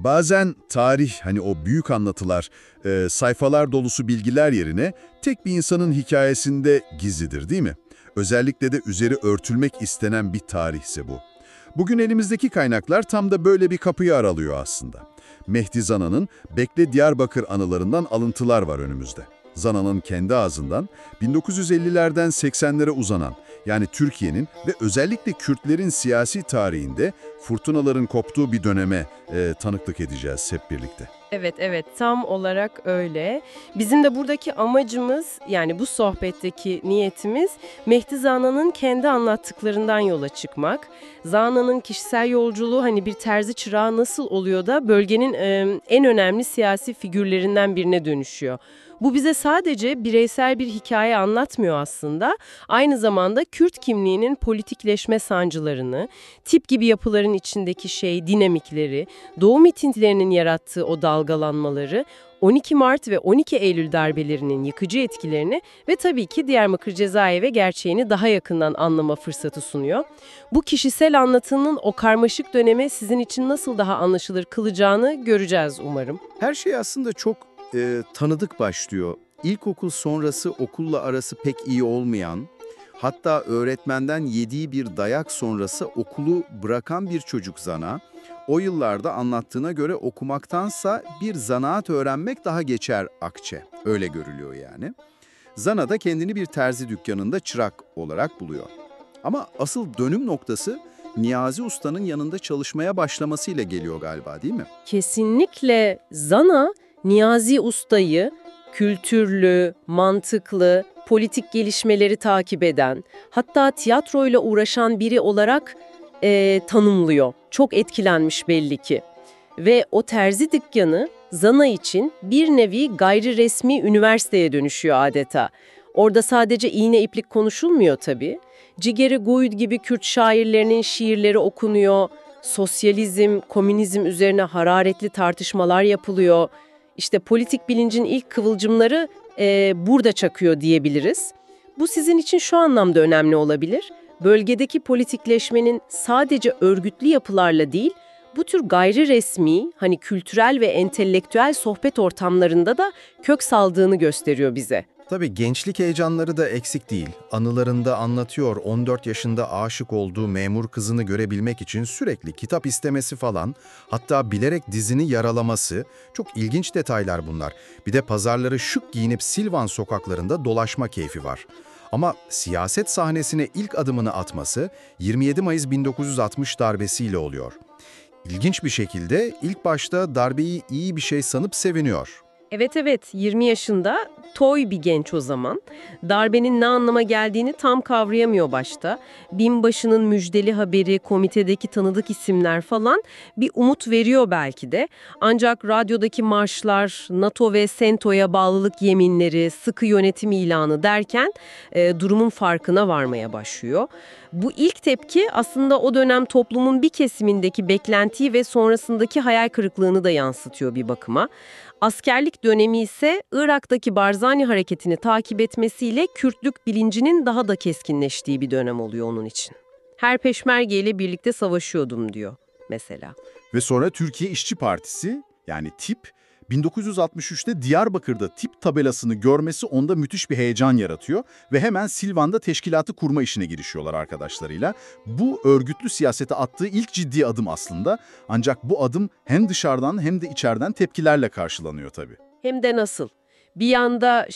Bazen tarih, hani o büyük anlatılar, sayfalar dolusu bilgiler yerine tek bir insanın hikayesinde gizlidir, değil mi? Özellikle de üzeri örtülmek istenen bir tarihse bu. Bugün elimizdeki kaynaklar tam da böyle bir kapıyı aralıyor aslında. Mehdi Zana'nın Bekle Diyarbakır anılarından alıntılar var önümüzde. Zana'nın kendi ağzından 1950'lerden 80'lere uzanan, yani Türkiye'nin ve özellikle Kürtlerin siyasi tarihinde fırtınaların koptuğu bir döneme tanıklık edeceğiz hep birlikte. Evet, evet, tam olarak öyle. Bizim de buradaki amacımız, yani bu sohbetteki niyetimiz Mehdi Zana'nın kendi anlattıklarından yola çıkmak. Zana'nın kişisel yolculuğu hani bir terzi çırağı nasıl oluyor da bölgenin en önemli siyasi figürlerinden birine dönüşüyor. Bu bize sadece bireysel bir hikaye anlatmıyor aslında. Aynı zamanda Kürt kimliğinin politikleşme sancılarını, tip gibi yapıların içindeki dinamikleri, Doğu mitinglerinin yarattığı o dalgalanmaları, 12 Mart ve 12 Eylül darbelerinin yıkıcı etkilerini ve tabii ki Diyarbakır Cezaevi gerçeğini daha yakından anlama fırsatı sunuyor. Bu kişisel anlatının o karmaşık döneme sizin için nasıl daha anlaşılır kılacağını göreceğiz umarım. Her şey aslında çok tanıdık başlıyor. İlkokul sonrası okulla arası pek iyi olmayan, hatta öğretmenden yediği bir dayak sonrası okulu bırakan bir çocuk Zana, o yıllarda anlattığına göre okumaktansa bir zanaat öğrenmek daha geçer akçe. Öyle görülüyor yani. Zana da kendini bir terzi dükkanında çırak olarak buluyor. Ama asıl dönüm noktası Niyazi Usta'nın yanında çalışmaya başlamasıyla geliyor galiba, değil mi? Kesinlikle Zana, Niyazi Usta'yı kültürlü, mantıklı, politik gelişmeleri takip eden, hatta tiyatroyla uğraşan biri olarak tanımlıyor. Çok etkilenmiş belli ki. Ve o terzi dükkanı Zana için bir nevi gayri resmi üniversiteye dönüşüyor adeta. Orada sadece iğne iplik konuşulmuyor tabii. Cigeri Guyd gibi Kürt şairlerinin şiirleri okunuyor, sosyalizm, komünizm üzerine hararetli tartışmalar yapılıyor. İşte politik bilincin ilk kıvılcımları burada çakıyor diyebiliriz. Bu sizin için şu anlamda önemli olabilir. Bölgedeki politikleşmenin sadece örgütlü yapılarla değil, bu tür gayri resmi, hani kültürel ve entelektüel sohbet ortamlarında da kök saldığını gösteriyor bize. Tabii gençlik heyecanları da eksik değil. Anılarında anlatıyor 14 yaşında aşık olduğu memur kızını görebilmek için sürekli kitap istemesi falan, hatta bilerek dizini yaralaması. Çok ilginç detaylar bunlar. Bir de pazarları şık giyinip Silvan sokaklarında dolaşma keyfi var. Ama siyaset sahnesine ilk adımını atması 27 Mayıs 1960 darbesiyle oluyor. İlginç bir şekilde ilk başta darbeyi iyi bir şey sanıp seviniyor. Evet, 20 yaşında, toy bir genç o zaman. Darbenin ne anlama geldiğini tam kavrayamıyor başta. Binbaşının müjdeli haberi, komitedeki tanıdık isimler falan bir umut veriyor belki de. Ancak radyodaki marşlar, NATO ve SENTO'ya bağlılık yeminleri, sıkı yönetim ilanı derken durumun farkına varmaya başlıyor. Bu ilk tepki aslında o dönem toplumun bir kesimindeki beklentiyi ve sonrasındaki hayal kırıklığını da yansıtıyor bir bakıma. Askerlik dönemi ise Irak'taki Barzani hareketini takip etmesiyle Kürtlük bilincinin daha da keskinleştiği bir dönem oluyor onun için. Her peşmerge ile birlikte savaşıyordum diyor mesela. Ve sonra Türkiye İşçi Partisi, yani TİP, 1963'te Diyarbakır'da tip tabelasını görmesi onda müthiş bir heyecan yaratıyor ve hemen Silvan'da teşkilatı kurma işine girişiyorlar arkadaşlarıyla. Bu örgütlü siyasete attığı ilk ciddi adım aslında, ancak bu adım hem dışarıdan hem de içeriden tepkilerle karşılanıyor tabii. Hem de nasıl? Bir yanda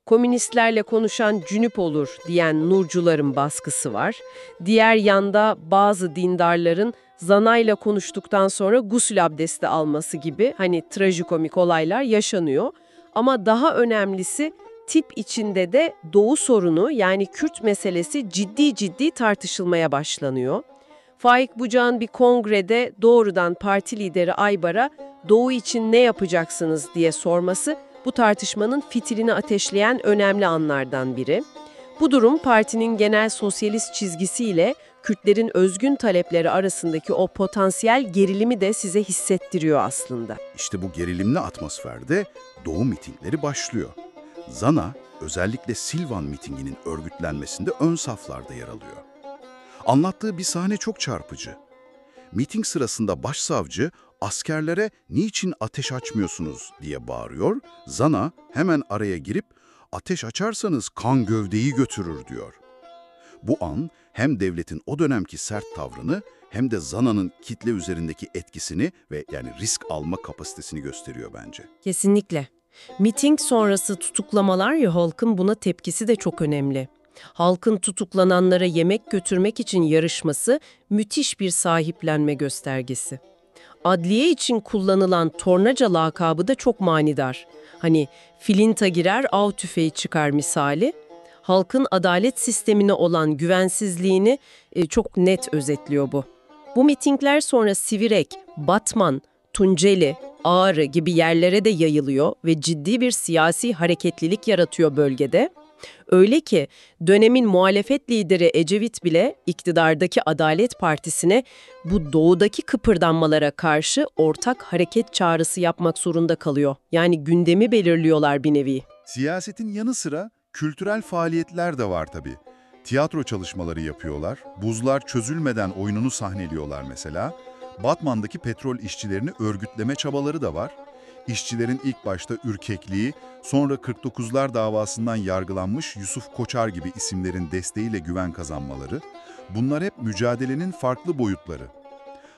komünistlerle konuşan cünüp olur diyen nurcuların baskısı var. Diğer yanda bazı dindarların Zana'yla konuştuktan sonra gusül abdesti alması gibi trajikomik olaylar yaşanıyor. Ama daha önemlisi tip içinde de Doğu sorunu, yani Kürt meselesi ciddi tartışılmaya başlanıyor. Faik Bucak'ın bir kongrede doğrudan parti lideri Aybar'a Doğu için ne yapacaksınız diye sorması bu tartışmanın fitilini ateşleyen önemli anlardan biri. Bu durum partinin genel sosyalist çizgisiyle Kürtlerin özgün talepleri arasındaki o potansiyel gerilimi de size hissettiriyor aslında. İşte bu gerilimli atmosferde Doğu mitingleri başlıyor. Zana özellikle Silvan mitinginin örgütlenmesinde ön saflarda yer alıyor. Anlattığı bir sahne çok çarpıcı. Miting sırasında başsavcı askerlere niçin ateş açmıyorsunuz diye bağırıyor. Zana hemen araya girip ateş açarsanız kan gövdeyi götürür diyor. Bu an hem devletin o dönemki sert tavrını hem de Zana'nın kitle üzerindeki etkisini ve yani risk alma kapasitesini gösteriyor bence. Kesinlikle. Miting sonrası tutuklamalar ya halkın buna tepkisi de çok önemli. Halkın tutuklananlara yemek götürmek için yarışması müthiş bir sahiplenme göstergesi. Adliye için kullanılan tornaca lakabı da çok manidar. Hani filinta girer av tüfeği çıkar misali. Halkın adalet sistemine olan güvensizliğini çok net özetliyor bu. Bu mitingler sonra Sivirek, Batman, Tunceli, Ağrı gibi yerlere de yayılıyor ve ciddi bir siyasi hareketlilik yaratıyor bölgede. Öyle ki dönemin muhalefet lideri Ecevit bile iktidardaki Adalet Partisi'ne bu doğudaki kıpırdanmalara karşı ortak hareket çağrısı yapmak zorunda kalıyor. Yani gündemi belirliyorlar bir nevi. Siyasetin yanı sıra kültürel faaliyetler de var tabii. Tiyatro çalışmaları yapıyorlar, buzlar çözülmeden oyununu sahneliyorlar mesela. Batman'daki petrol işçilerini örgütleme çabaları da var. İşçilerin ilk başta ürkekliği, sonra 49'lar davasından yargılanmış Yusuf Koçar gibi isimlerin desteğiyle güven kazanmaları, bunlar hep mücadelenin farklı boyutları.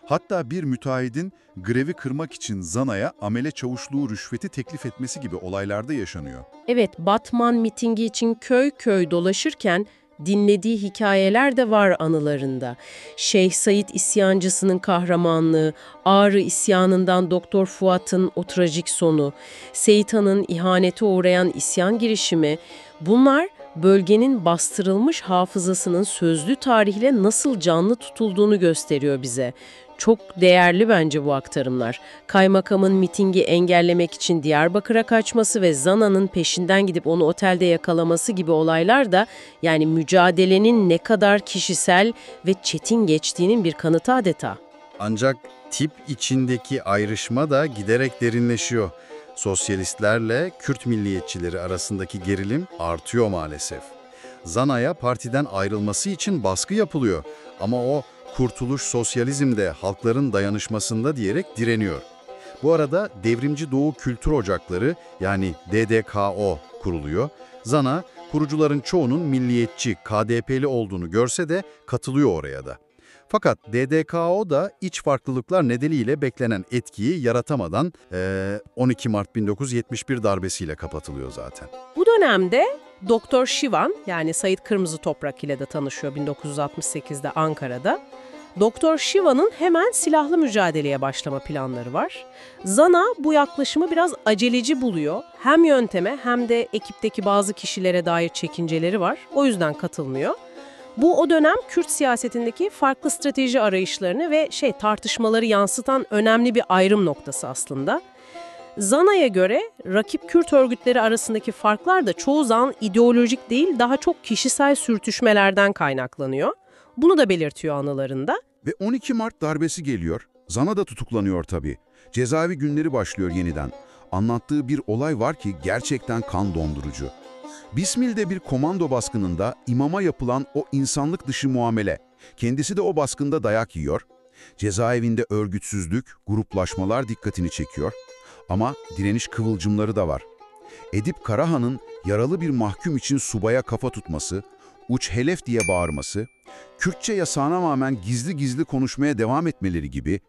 Hatta bir müteahhidin grevi kırmak için Zana'ya amele çavuşluğu rüşveti teklif etmesi gibi olaylarda yaşanıyor. Evet, Batman mitingi için köy köy dolaşırken dinlediği hikayeler de var anılarında. Şeyh Said isyancısının kahramanlığı, Ağrı isyanından Doktor Fuat'ın o trajik sonu, Seyit Han'ın ihanete uğrayan isyan girişimi, bunlar bölgenin bastırılmış hafızasının sözlü tarihle nasıl canlı tutulduğunu gösteriyor bize. Çok değerli bence bu aktarımlar. Kaymakamın mitingi engellemek için Diyarbakır'a kaçması ve Zana'nın peşinden gidip onu otelde yakalaması gibi olaylar da yani mücadelenin ne kadar kişisel ve çetin geçtiğinin bir kanıtı adeta. Ancak tip içindeki ayrışma da giderek derinleşiyor. Sosyalistlerle Kürt milliyetçileri arasındaki gerilim artıyor maalesef. Zana'ya partiden ayrılması için baskı yapılıyor ama o Kurtuluş Sosyalizm'de halkların dayanışmasında diyerek direniyor. Bu arada Devrimci Doğu Kültür Ocakları yani DDKO kuruluyor. Zana kurucuların çoğunun milliyetçi, KDP'li olduğunu görse de katılıyor oraya da. Fakat DDKO da iç farklılıklar nedeniyle beklenen etkiyi yaratamadan 12 Mart 1971 darbesiyle kapatılıyor zaten. Bu dönemde Doktor Şivan yani Said Kırmızı Toprak ile de tanışıyor 1968'de Ankara'da. Doktor Şivan'ın hemen silahlı mücadeleye başlama planları var. Zana bu yaklaşımı biraz aceleci buluyor. Hem yönteme hem de ekipteki bazı kişilere dair çekinceleri var. O yüzden katılmıyor. Bu o dönem Kürt siyasetindeki farklı strateji arayışlarını ve tartışmaları yansıtan önemli bir ayrım noktası aslında. Zana'ya göre rakip Kürt örgütleri arasındaki farklar da çoğu zaman ideolojik değil, daha çok kişisel sürtüşmelerden kaynaklanıyor. Bunu da belirtiyor anılarında. Ve 12 Mart darbesi geliyor. Zana da tutuklanıyor tabii. Cezaevi günleri başlıyor yeniden. Anlattığı bir olay var ki gerçekten kan dondurucu. Bismil'de bir komando baskınında imama yapılan o insanlık dışı muamele. Kendisi de o baskında dayak yiyor. Cezaevinde örgütsüzlük, gruplaşmalar dikkatini çekiyor. Ama direniş kıvılcımları da var. Edip Karahan'ın yaralı bir mahkum için subaya kafa tutması, uç helef diye bağırması, Kürtçe yasağına rağmen gizli gizli konuşmaya devam etmeleri gibi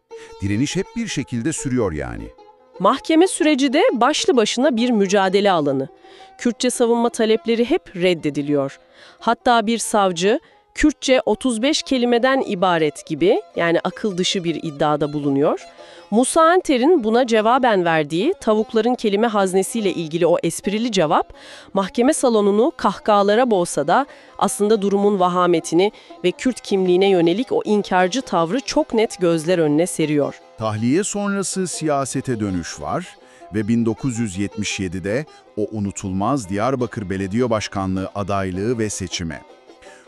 direniş hep bir şekilde sürüyor yani. Mahkeme süreci de başlı başına bir mücadele alanı. Kürtçe savunma talepleri hep reddediliyor. Hatta bir savcı Kürtçe 35 kelimeden ibaret gibi yani akıl dışı bir iddiada bulunuyor. Musa Enter'in buna cevaben verdiği tavukların kelime haznesiyle ilgili o esprili cevap mahkeme salonunu kahkahalara boğsa da aslında durumun vahametini ve Kürt kimliğine yönelik o inkarcı tavrı çok net gözler önüne seriyor. Tahliye sonrası siyasete dönüş var ve 1977'de o unutulmaz Diyarbakır Belediye Başkanlığı adaylığı ve seçimi.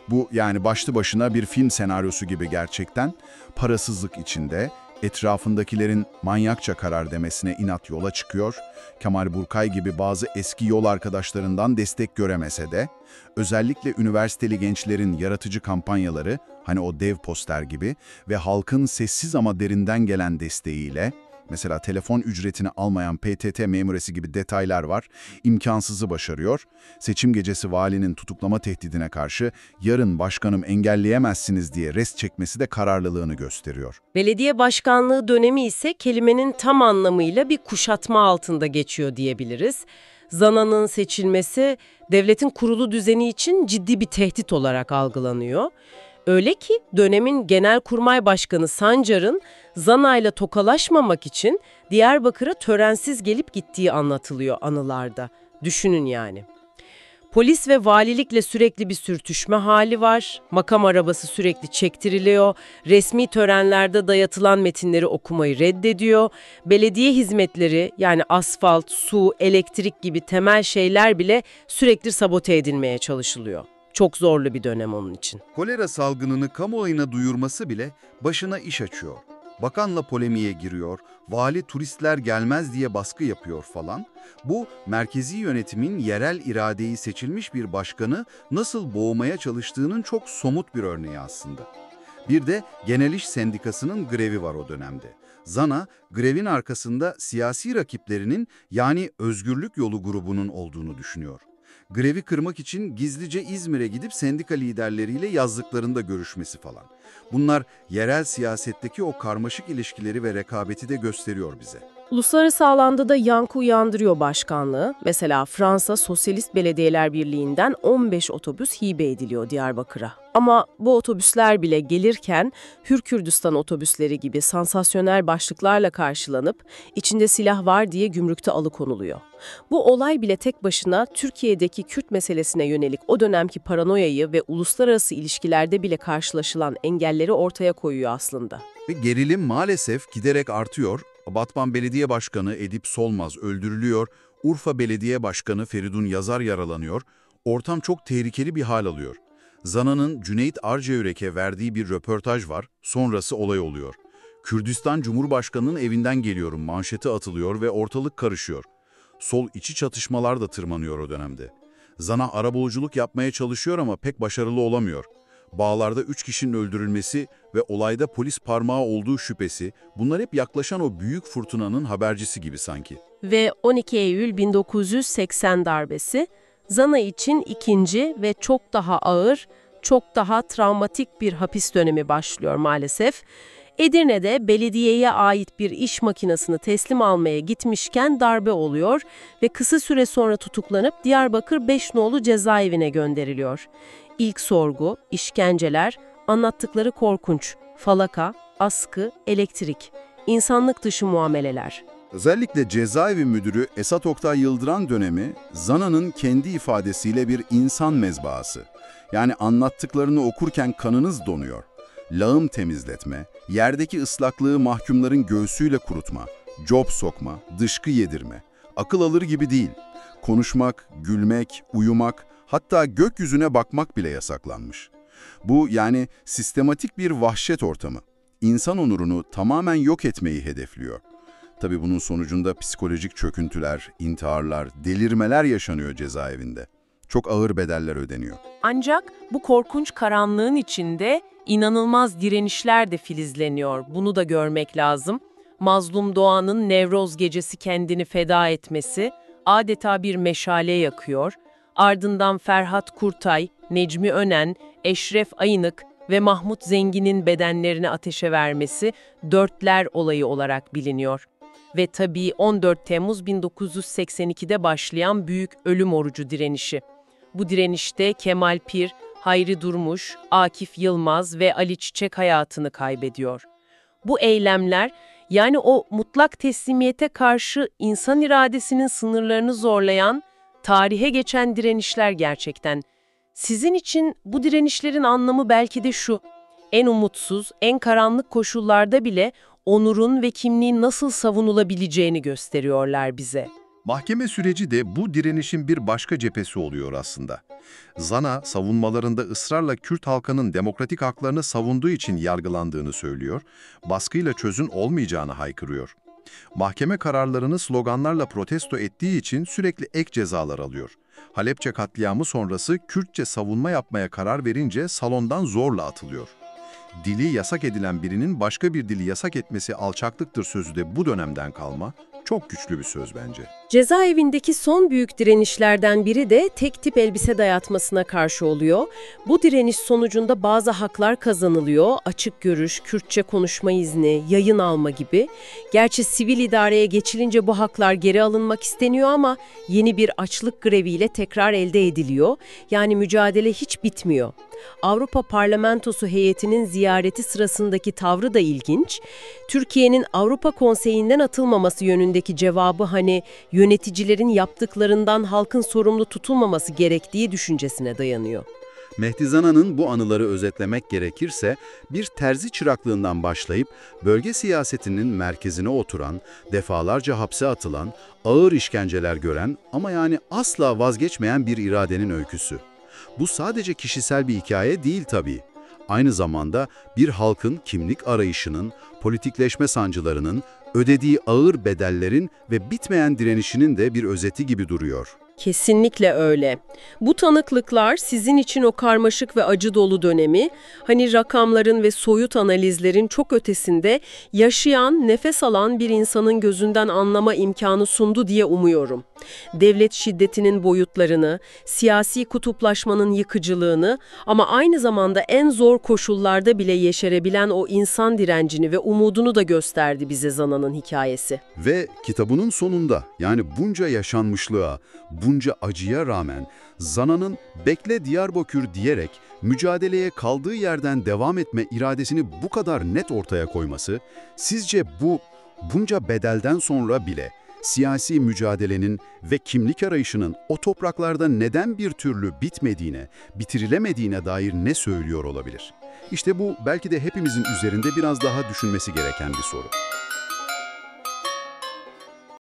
Bu yani başlı başına bir film senaryosu gibi gerçekten. Parasızlık içinde, etrafındakilerin manyakça karar demesine inat yola çıkıyor. Kemal Burkay gibi bazı eski yol arkadaşlarından destek göremese de, özellikle üniversiteli gençlerin yaratıcı kampanyaları, hani o dev poster gibi ve halkın sessiz ama derinden gelen desteğiyle Mesela telefon ücretini almayan PTT memuresi gibi detaylar var, imkansızı başarıyor. Seçim gecesi valinin tutuklama tehdidine karşı yarın başkanım engelleyemezsiniz diye rest çekmesi de kararlılığını gösteriyor. Belediye başkanlığı dönemi ise kelimenin tam anlamıyla bir kuşatma altında geçiyor diyebiliriz. Zana'nın seçilmesi devletin kurulu düzeni için ciddi bir tehdit olarak algılanıyor. Öyle ki dönemin Genelkurmay Başkanı Sancar'ın Zana'yla tokalaşmamak için Diyarbakır'a törensiz gelip gittiği anlatılıyor anılarda. Düşünün yani. Polis ve valilikle sürekli bir sürtüşme hali var. Makam arabası sürekli çektiriliyor. Resmi törenlerde dayatılan metinleri okumayı reddediyor. Belediye hizmetleri yani asfalt, su, elektrik gibi temel şeyler bile sürekli sabote edilmeye çalışılıyor. Çok zorlu bir dönem onun için. Kolera salgınını kamuoyuna duyurması bile başına iş açıyor. Bakanla polemiğe giriyor, vali turistler gelmez diye baskı yapıyor falan. Bu, merkezi yönetimin yerel iradeyi seçilmiş bir başkanı nasıl boğmaya çalıştığının çok somut bir örneği aslında. Bir de Genel İş Sendikası'nın grevi var o dönemde. Zana, grevin arkasında siyasi rakiplerinin yani Özgürlük Yolu grubunun olduğunu düşünüyor. Grevi kırmak için gizlice İzmir'e gidip sendika liderleriyle yazlıklarında görüşmesi falan. Bunlar yerel siyasetteki o karmaşık ilişkileri ve rekabeti de gösteriyor bize. Uluslararası alanda da yankı uyandırıyor başkanlığı. Mesela Fransa Sosyalist Belediyeler Birliği'nden 15 otobüs hibe ediliyor Diyarbakır'a. Ama bu otobüsler bile gelirken Hür Kürdistan otobüsleri gibi sansasyonel başlıklarla karşılanıp içinde silah var diye gümrükte alıkonuluyor. Bu olay bile tek başına Türkiye'deki Kürt meselesine yönelik o dönemki paranoyayı ve uluslararası ilişkilerde bile karşılaşılan engelleri ortaya koyuyor aslında. Ve gerilim maalesef giderek artıyor. Batman Belediye Başkanı Edip Solmaz öldürülüyor, Urfa Belediye Başkanı Feridun Yazar yaralanıyor, ortam çok tehlikeli bir hal alıyor. Zana'nın Cüneyt Arcayürek'e verdiği bir röportaj var, sonrası olay oluyor. Kürdistan Cumhurbaşkanı'nın evinden geliyorum manşeti atılıyor ve ortalık karışıyor. Sol içi çatışmalar da tırmanıyor o dönemde. Zana arabuluculuk yapmaya çalışıyor ama pek başarılı olamıyor. Bağlarda 3 kişinin öldürülmesi ve olayda polis parmağı olduğu şüphesi, bunlar hep yaklaşan o büyük fırtınanın habercisi gibi sanki. Ve 12 Eylül 1980 darbesi, Zana için ikinci ve çok daha ağır, çok daha travmatik bir hapis dönemi başlıyor maalesef. Edirne'de belediyeye ait bir iş makinesini teslim almaya gitmişken darbe oluyor ve kısa süre sonra tutuklanıp Diyarbakır 5 Nolu cezaevine gönderiliyor. İlk sorgu, işkenceler, anlattıkları korkunç, falaka, askı, elektrik, insanlık dışı muameleler. Özellikle cezaevi müdürü Esat Oktay Yıldıran dönemi, Zana'nın kendi ifadesiyle bir insan mezbahası. Yani anlattıklarını okurken kanınız donuyor. Lağım temizletme, yerdeki ıslaklığı mahkumların göğsüyle kurutma, cop sokma, dışkı yedirme. Akıl alır gibi değil. Konuşmak, gülmek, uyumak, hatta gökyüzüne bakmak bile yasaklanmış. Bu yani sistematik bir vahşet ortamı. İnsan onurunu tamamen yok etmeyi hedefliyor. Tabii bunun sonucunda psikolojik çöküntüler, intiharlar, delirmeler yaşanıyor cezaevinde. Çok ağır bedeller ödeniyor. Ancak bu korkunç karanlığın içinde inanılmaz direnişler de filizleniyor. Bunu da görmek lazım. Mazlum Doğan'ın Nevroz gecesi kendini feda etmesi adeta bir meşale yakıyor. Ardından Ferhat Kurtay, Necmi Önen, Eşref Ayınık ve Mahmut Zengin'in bedenlerini ateşe vermesi Dörtler olayı olarak biliniyor. Ve tabii 14 Temmuz 1982'de başlayan büyük ölüm orucu direnişi. Bu direnişte Kemal Pir, Hayri Durmuş, Akif Yılmaz ve Ali Çiçek hayatını kaybediyor. Bu eylemler, yani o mutlak teslimiyete karşı insan iradesinin sınırlarını zorlayan, tarihe geçen direnişler gerçekten. Sizin için bu direnişlerin anlamı belki de şu: en umutsuz, en karanlık koşullarda bile onurun ve kimliğin nasıl savunulabileceğini gösteriyorlar bize. Mahkeme süreci de bu direnişin bir başka cephesi oluyor aslında. Zana, savunmalarında ısrarla Kürt halkının demokratik haklarını savunduğu için yargılandığını söylüyor, baskıyla çözüm olmayacağını haykırıyor. Mahkeme kararlarını sloganlarla protesto ettiği için sürekli ek cezalar alıyor. Halepçe katliamı sonrası Kürtçe savunma yapmaya karar verince salondan zorla atılıyor. Dili yasak edilen birinin başka bir dili yasak etmesi alçaklıktır sözü de bu dönemden kalma çok güçlü bir söz bence. Cezaevindeki son büyük direnişlerden biri de tek tip elbise dayatmasına karşı oluyor. Bu direniş sonucunda bazı haklar kazanılıyor. Açık görüş, Kürtçe konuşma izni, yayın alma gibi. Gerçi sivil idareye geçilince bu haklar geri alınmak isteniyor ama yeni bir açlık greviyle tekrar elde ediliyor. Yani mücadele hiç bitmiyor. Avrupa Parlamentosu heyetinin ziyareti sırasındaki tavrı da ilginç. Türkiye'nin Avrupa Konseyi'nden atılmaması yönündeki cevabı hani yöneticilerin yaptıklarından halkın sorumlu tutulmaması gerektiği düşüncesine dayanıyor. Mehdi Zana'nın bu anıları özetlemek gerekirse bir terzi çıraklığından başlayıp bölge siyasetinin merkezine oturan, defalarca hapse atılan, ağır işkenceler gören ama yani asla vazgeçmeyen bir iradenin öyküsü. Bu sadece kişisel bir hikaye değil tabii. Aynı zamanda bir halkın kimlik arayışının, politikleşme sancılarının, ödediği ağır bedellerin ve bitmeyen direnişinin de bir özeti gibi duruyor. Kesinlikle öyle. Bu tanıklıklar sizin için o karmaşık ve acı dolu dönemi, hani rakamların ve soyut analizlerin çok ötesinde yaşayan, nefes alan bir insanın gözünden anlama imkanı sundu diye umuyorum. Devlet şiddetinin boyutlarını, siyasi kutuplaşmanın yıkıcılığını ama aynı zamanda en zor koşullarda bile yeşerebilen o insan direncini ve umudunu da gösterdi bize Zana'nın hikayesi. Ve kitabının sonunda yani bunca yaşanmışlığa, bunca acıya rağmen Zana'nın "Bekle Diyarbakır" diyerek mücadeleye kaldığı yerden devam etme iradesini bu kadar net ortaya koyması, sizce bu bunca bedelden sonra bile siyasi mücadelenin ve kimlik arayışının o topraklarda neden bir türlü bitmediğine, bitirilemediğine dair ne söylüyor olabilir? İşte bu belki de hepimizin üzerinde biraz daha düşünmesi gereken bir soru.